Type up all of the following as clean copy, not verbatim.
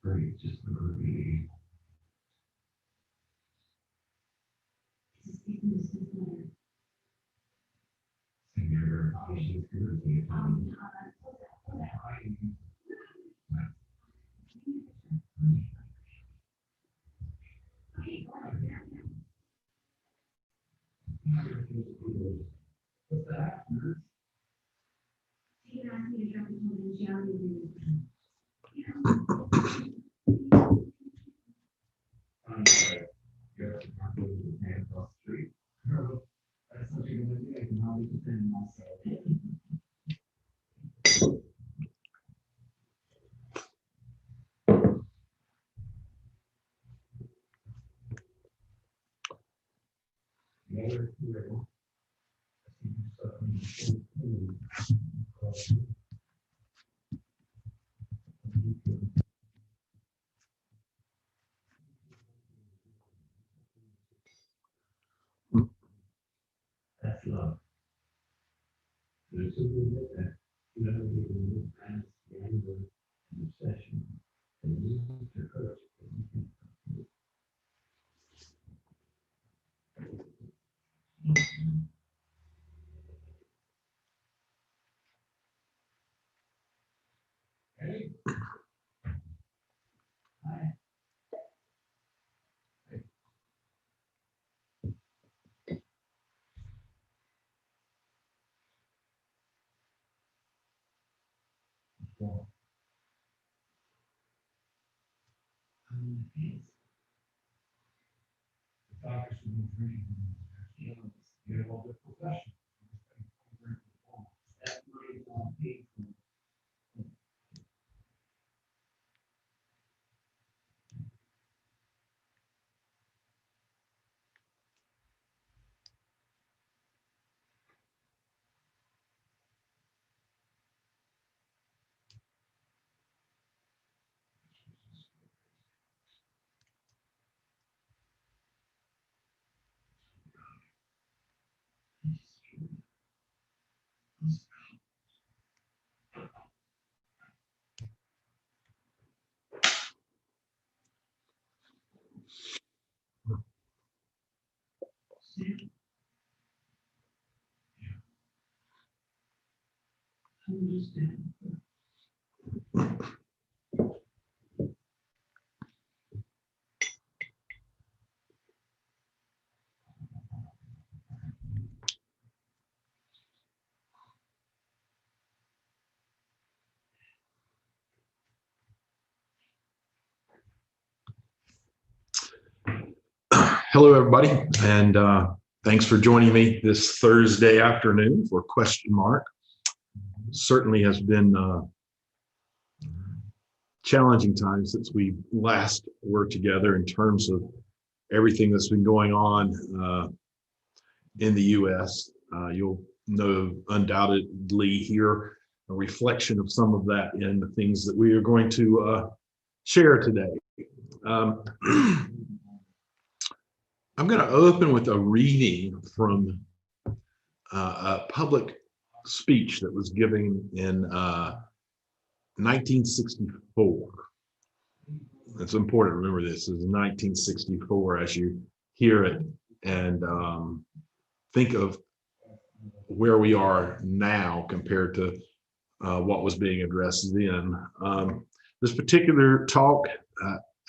Great, just agree. Senior patient security. What's that? I'm sorry. You have to talk to the man across the street. No, that's such a good idea. I can hardly defend myself. The other two, that's love. There's something like that. You know, the past, the anger, the obsession, and you need to hurt. Okay. Hi. Well, the doctors should be treating them. You have all the profession. That money is not paid for. Understand. Hello, everybody, and thanks for joining me this Thursday afternoon for Question Mark. Certainly has been challenging times since we last worked together in terms of everything that's been going on in the U.S. You'll know undoubtedly hear a reflection of some of that in the things that we are going to share today. I'm going to open with a reading from a public speech that was given in 1964. It's important to remember this is 1964 as you hear it and think of where we are now compared to what was being addressed then. This particular talk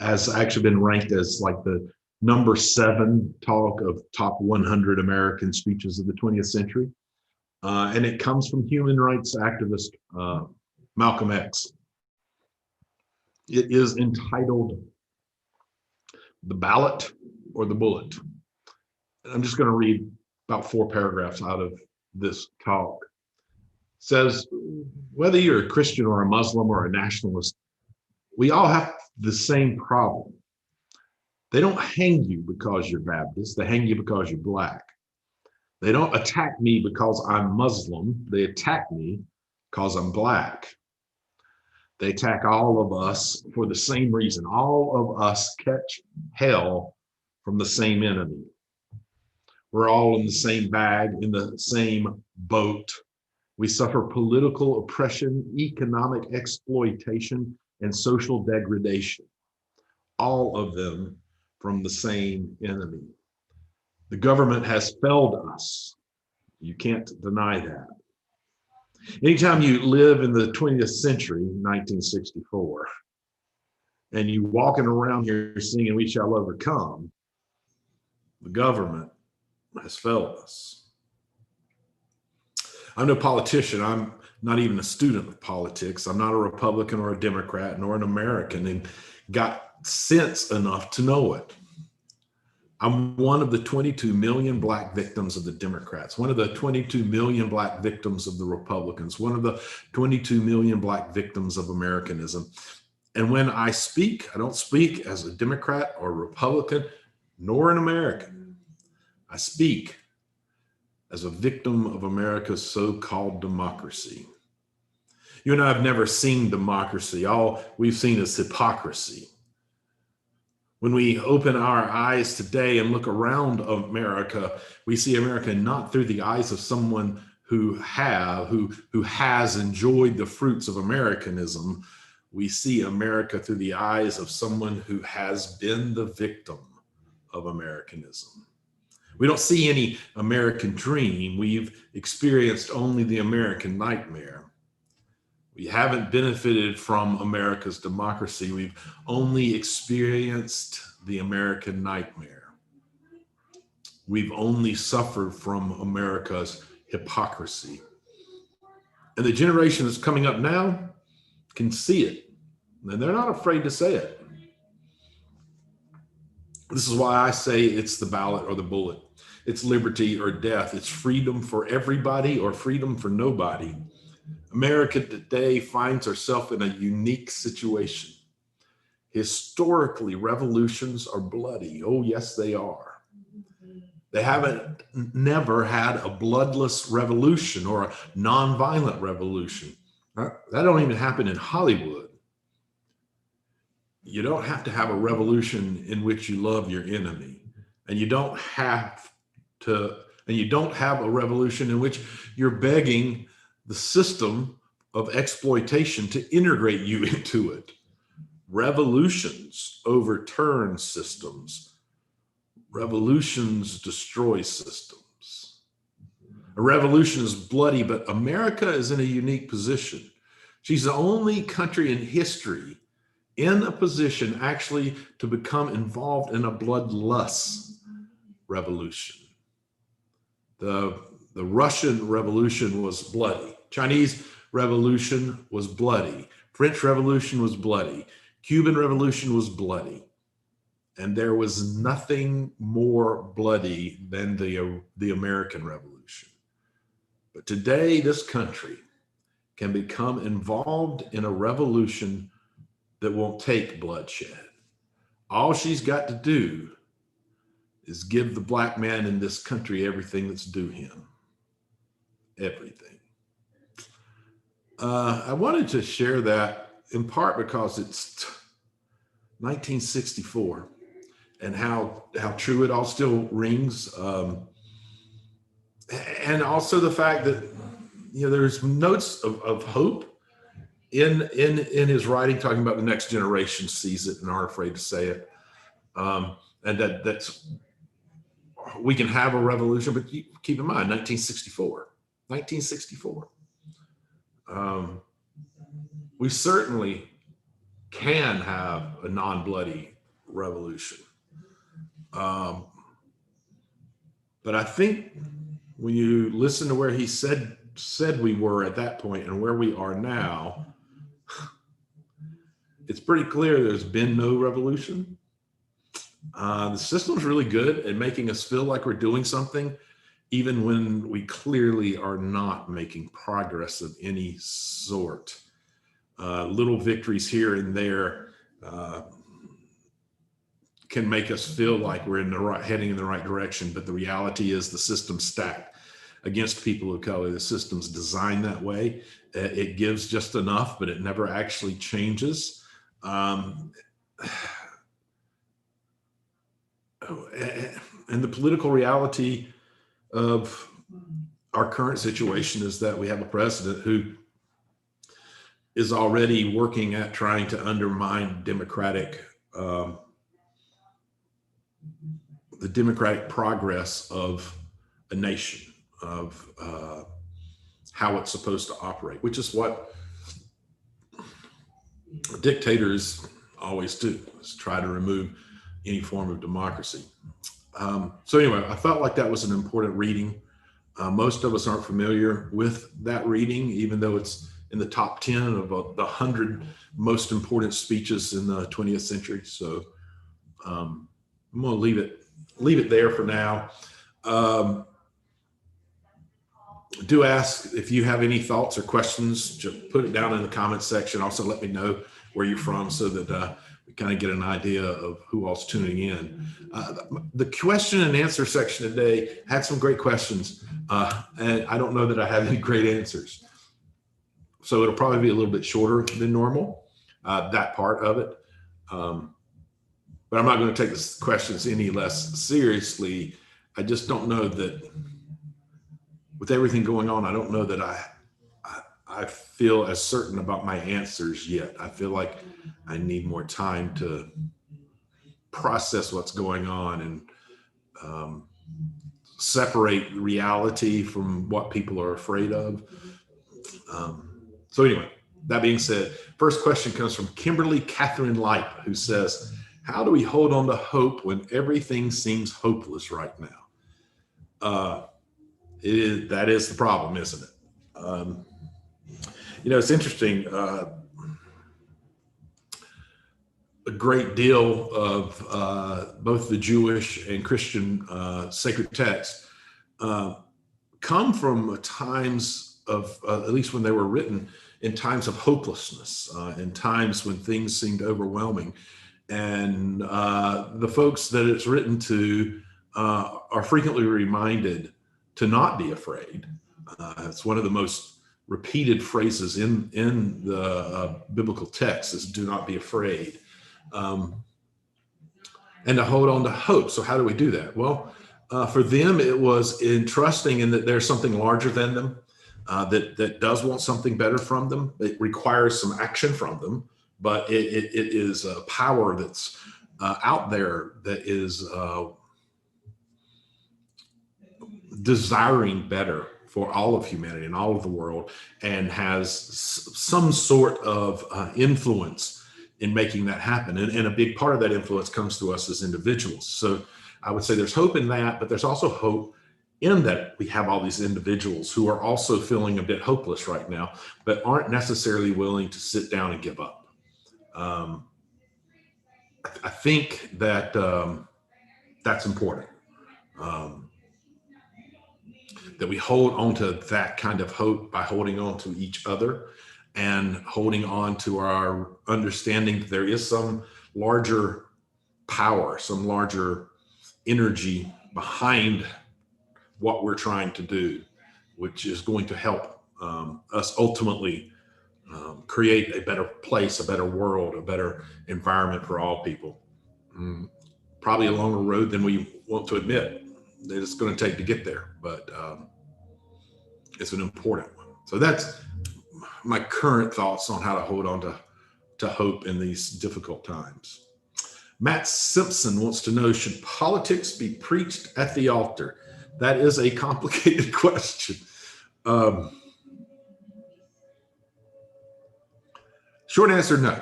has actually been ranked as like the number 7 talk of top 100 American speeches of the 20th century. And it comes from human rights activist Malcolm X. It is entitled The Ballot or the Bullet. And I'm just going to read about 4 paragraphs out of this talk. It says, whether you're a Christian or a Muslim or a nationalist, we all have the same problem. They don't hang you because you're Baptist. They hang you because you're Black. They don't attack me because I'm Muslim. They attack me because I'm Black. They attack all of us for the same reason. All of us catch hell from the same enemy. We're all in the same bag, in the same boat. We suffer political oppression, economic exploitation, and social degradation, all of them from the same enemy. The government has failed us. You can't deny that. Anytime you live in the 20th century, 1964, and you walking around here singing "We Shall Overcome," the government has failed us. I'm no politician. I'm not even a student of politics. I'm not a Republican or a Democrat nor an American, and got sense enough to know it. I'm one of the 22 million Black victims of the Democrats, one of the 22 million Black victims of the Republicans, one of the 22 million Black victims of Americanism. And when I speak, I don't speak as a Democrat or Republican, nor an American. I speak as a victim of America's so-called democracy. You and I have never seen democracy. All we've seen is hypocrisy. When we open our eyes today and look around America, we see America not through the eyes of someone who has enjoyed the fruits of Americanism. We see America through the eyes of someone who has been the victim of Americanism. We don't see any American dream. We've experienced only the American nightmare. We haven't benefited from America's democracy. We've only experienced the American nightmare. We've only suffered from America's hypocrisy. And the generation that's coming up now can see it, and they're not afraid to say it. This is why I say it's the ballot or the bullet. It's liberty or death. It's freedom for everybody or freedom for nobody. America today finds herself in a unique situation. Historically, revolutions are bloody. Oh, yes, they are. They haven't never had a bloodless revolution or a nonviolent revolution. That don't even happen in Hollywood. You don't have to have a revolution in which you love your enemy. And you don't have a revolution in which you're begging the system of exploitation to integrate you into it. Revolutions overturn systems. Revolutions destroy systems. A revolution is bloody, but America is in a unique position. She's the only country in history in a position actually to become involved in a bloodless revolution. The Russian Revolution was bloody. Chinese Revolution was bloody. French Revolution was bloody. Cuban Revolution was bloody. And there was nothing more bloody than the American Revolution. But today, this country can become involved in a revolution that won't take bloodshed. All she's got to do is give the Black man in this country everything that's due him. Everything. I wanted to share that in part because it's 1964 and how true it all still rings. And also the fact that, there's notes of hope in his writing, talking about the next generation sees it and aren't afraid to say it. And that's, we can have a revolution, but keep in mind, 1964. We certainly can have a non-bloody revolution. But I think when you listen to where he said we were at that point and where we are now, it's pretty clear there's been no revolution. The system's really good at making us feel like we're doing something, even when we clearly are not making progress of any sort. Little victories here and there can make us feel like we're heading in the right direction, but the reality is the system's stacked against people of color. The system's designed that way. It gives just enough, but it never actually changes. And the political reality of our current situation is that we have a president who is already working at trying to undermine the democratic progress of a nation, of how it's supposed to operate, which is what dictators always do, is try to remove any form of democracy. So anyway, I felt like that was an important reading. Most of us aren't familiar with that reading, even though it's in the top 10 of the 100 most important speeches in the 20th century. So I'm going to leave it there for now. Do ask if you have any thoughts or questions. Just put it down in the comments section. Also, let me know where you're from so that we kind of get an idea of who else tuning in. The question and answer section today had some great questions, and I don't know that I have any great answers. So it'll probably be a little bit shorter than normal, that part of it. But I'm not going to take the questions any less seriously. I just don't know that with everything going on, I don't know that I feel as certain about my answers yet. I feel like I need more time to process what's going on and separate reality from what people are afraid of. So anyway, that being said, first question comes from Kimberly Catherine Light, who says, how do we hold on to hope when everything seems hopeless right now? That is the problem, isn't it? It's interesting. A great deal of both the Jewish and Christian sacred texts come from times of, at least when they were written, in times of hopelessness, in times when things seemed overwhelming. And the folks that it's written to are frequently reminded to not be afraid. It's one of the most repeated phrases in the biblical text is do not be afraid. And to hold on to hope. So how do we do that? Well, for them, it was in trusting in that there's something larger than them, that does want something better from them. It requires some action from them, but it is a power that's out there that is desiring better for all of humanity and all of the world, and has some sort of influence in making that happen. And a big part of that influence comes to us as individuals. So I would say there's hope in that, but there's also hope in that we have all these individuals who are also feeling a bit hopeless right now, but aren't necessarily willing to sit down and give up. I think that that's important. That we hold on to that kind of hope by holding on to each other and holding on to our understanding that there is some larger power, some larger energy behind what we're trying to do, which is going to help us ultimately create a better place, a better world, a better environment for all people. Probably a longer road than we want to admit that it's going to take to get there, but it's an important one. So that's my current thoughts on how to hold on to hope in these difficult times. Matt Simpson wants to know, should politics be preached at the altar? That is a complicated question. Short answer, no.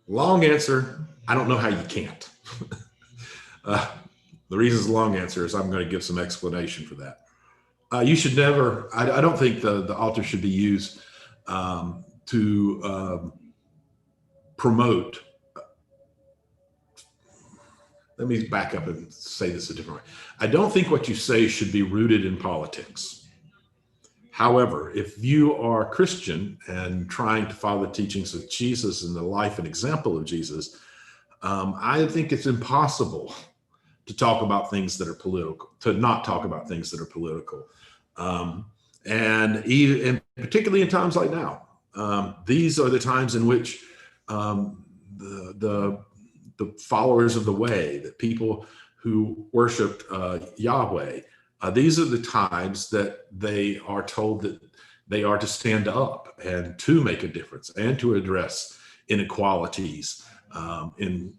Long answer, I don't know how you can't. The reason it's a long answer is I'm going to give some explanation for that. You should never, I don't think the altar should be used to promote. Let me back up and say this a different way. I don't think what you say should be rooted in politics. However, if you are Christian and trying to follow the teachings of Jesus and the life and example of Jesus, I think it's impossible to talk about things that are political, to not talk about things that are political. And particularly in times like now, these are the times in which the followers of the way, the people who worshiped Yahweh, these are the times that they are told that they are to stand up and to make a difference and to address inequalities in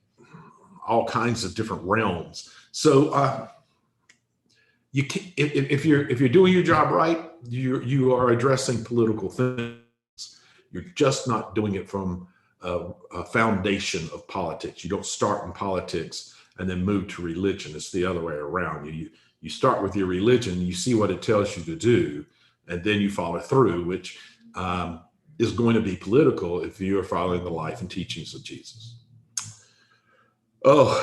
all kinds of different realms. So you can, if you're doing your job right, you are addressing political things. You're just not doing it from a foundation of politics. You don't start in politics and then move to religion. It's the other way around. You start with your religion, you see what it tells you to do, and then you follow through, which is going to be political if you are following the life and teachings of Jesus. Oh,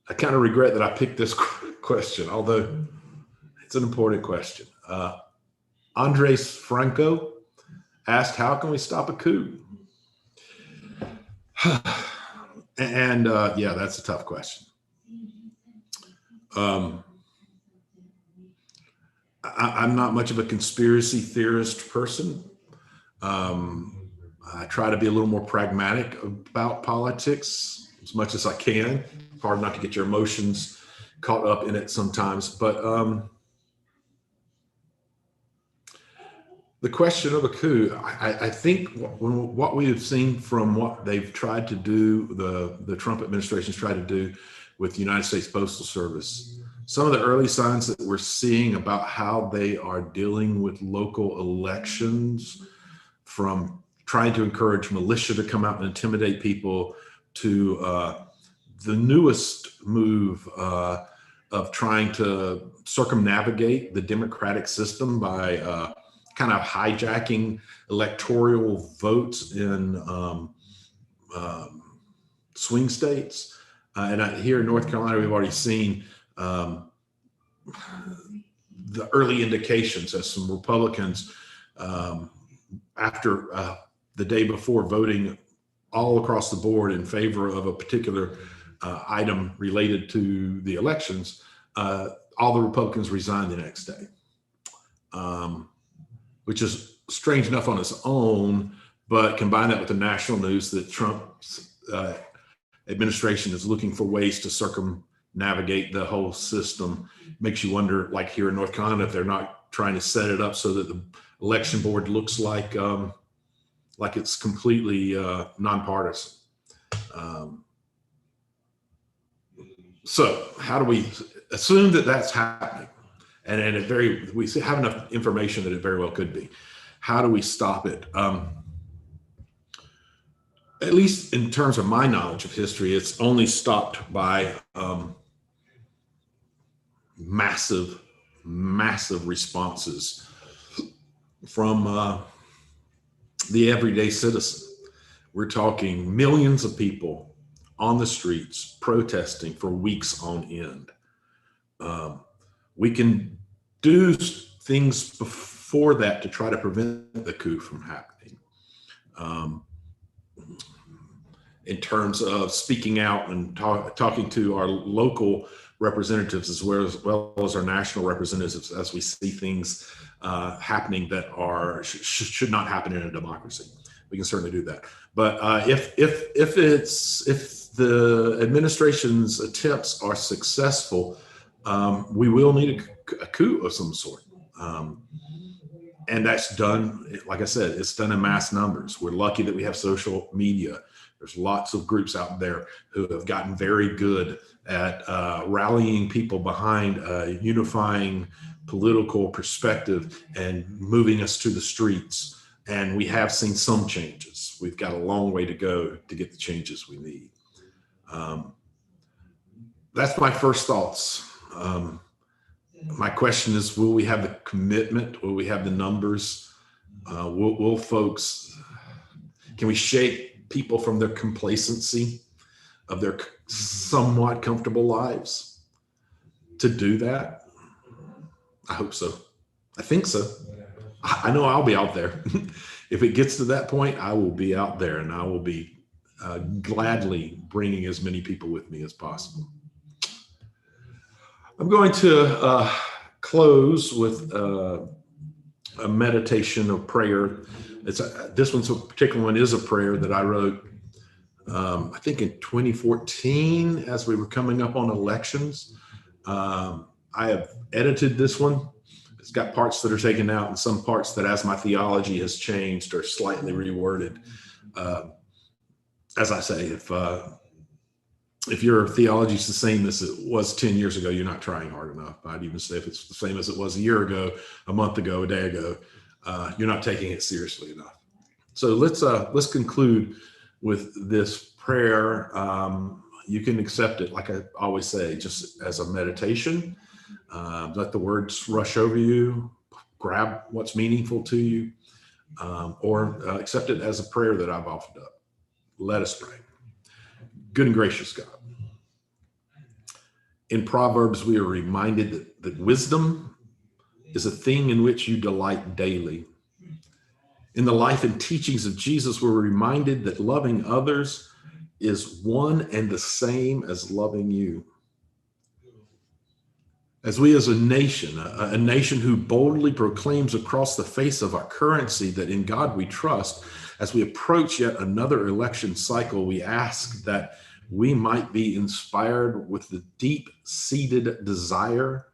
I kind of regret that I picked this question, although it's an important question. Andres Franco asked, how can we stop a coup? And yeah, that's a tough question. I'm not much of a conspiracy theorist person. I try to be a little more pragmatic about politics as much as I can. It's hard not to get your emotions caught up in it sometimes. But the question of a coup, I think what we have seen from what they've tried to do, the Trump administration's tried to do with the United States Postal Service, some of the early signs that we're seeing about how they are dealing with local elections, from trying to encourage militia to come out and intimidate people, to the newest move of trying to circumnavigate the democratic system by kind of hijacking electoral votes in swing states. And here in North Carolina, we've already seen the early indications as some Republicans, after the day before, voting all across the board in favor of a particular item related to the elections, all the Republicans resigned the next day, which is strange enough on its own, but combine that with the national news that Trump's administration is looking for ways to circumnavigate the whole system, makes you wonder, like here in North Carolina, if they're not trying to set it up so that the election board looks like it's completely nonpartisan. So how do we assume that that's happening? And we have enough information that it very well could be. How do we stop it? At least in terms of my knowledge of history, it's only stopped by massive responses from the everyday citizen. We're talking millions of people on the streets protesting for weeks on end. We can do things before that to try to prevent the coup from happening. In terms of speaking out and talking to our local representatives as well as our national representatives as we see things happening that should not happen in a democracy. We can certainly do that. But if the administration's attempts are successful, we will need a coup of some sort. And that's done, like I said, it's done in mass numbers. We're lucky that we have social media. There's lots of groups out there who have gotten very good at rallying people behind a unifying political perspective and moving us to the streets. And we have seen some changes. We've got a long way to go to get the changes we need. That's my first thoughts. My question is, will we have the commitment? Will we have the numbers? Will folks, can we shake people from their complacency of their somewhat comfortable lives to do that? I hope so. I think so. I know I'll be out there. If it gets to that point, I will be out there, and I will be gladly bringing as many people with me as possible. I'm going to close with a meditation of prayer. This one's a particular one is a prayer that I wrote, I think in 2014, as we were coming up on elections. I have edited this one It's got parts that are taken out and some parts that, as my theology has changed, are slightly reworded. As I say, if your theology is the same as it was 10 years ago, you're not trying hard enough. I'd even say if it's the same as it was a year ago, a month ago, a day ago, you're not taking it seriously enough. So let's conclude with this prayer. You can accept it, like I always say, just as a meditation. Let the words rush over you, grab what's meaningful to you, or accept it as a prayer that I've offered up. Let us pray. Good and gracious God. In Proverbs, we are reminded that wisdom is a thing in which you delight daily. In the life and teachings of Jesus, we're reminded that loving others is one and the same as loving you. As we as a nation who boldly proclaims across the face of our currency that in God we trust, as we approach yet another election cycle, we ask that we might be inspired with the deep-seated desire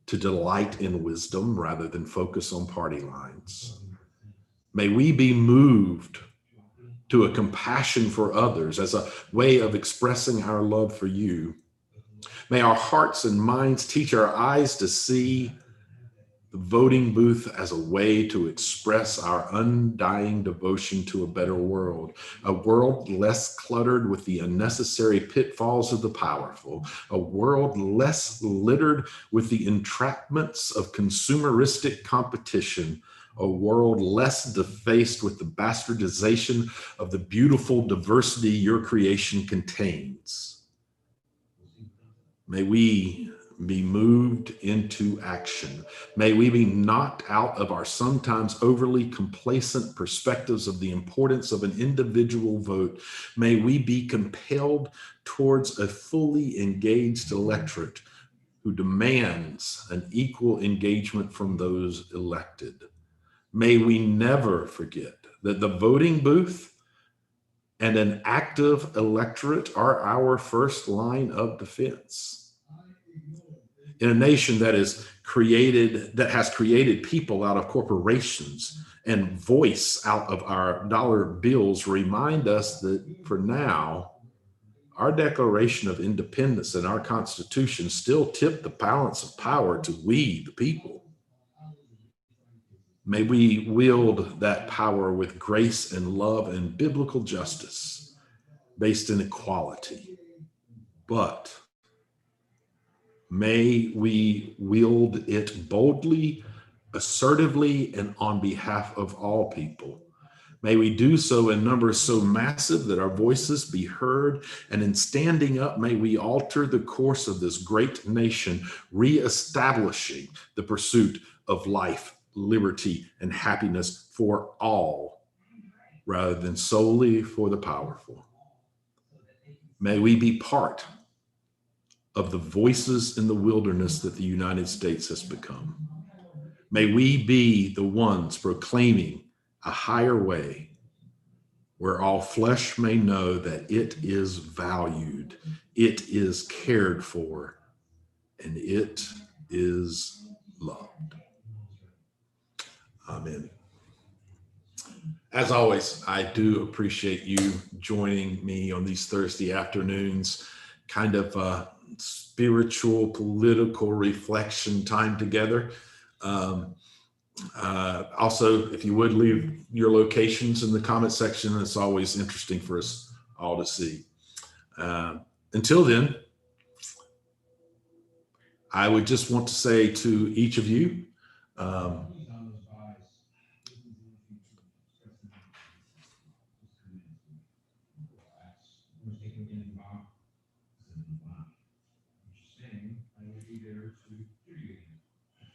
to delight in wisdom rather than focus on party lines. May we be moved to a compassion for others as a way of expressing our love for you. May our hearts and minds teach our eyes to see the voting booth as a way to express our undying devotion to a better world, a world less cluttered with the unnecessary pitfalls of the powerful, a world less littered with the entrapments of consumeristic competition, a world less defaced with the bastardization of the beautiful diversity your creation contains. May we be moved into action. May we be knocked out of our sometimes overly complacent perspectives of the importance of an individual vote. May we be compelled towards a fully engaged electorate who demands an equal engagement from those elected. May we never forget that the voting booth and an active electorate are our first line of defense. In a nation that has created people out of corporations and voice out of our dollar bills, remind us that for now, our Declaration of Independence and our Constitution still tip the balance of power to we, the people. May we wield that power with grace and love and biblical justice based in equality. But may we wield it boldly, assertively, and on behalf of all people. May we do so in numbers so massive that our voices be heard, and in standing up, may we alter the course of this great nation, reestablishing the pursuit of life, liberty, and happiness for all, rather than solely for the powerful. May we be part of the voices in the wilderness that the United States has become. May we be the ones proclaiming a higher way where all flesh may know that it is valued, it is cared for, and it is loved. Amen. As always, I do appreciate you joining me on these Thursday afternoons, kind of spiritual, political reflection time together. Also, if you would leave your locations in the comment section, it's always interesting for us all to see. Until then, I would just want to say to each of you,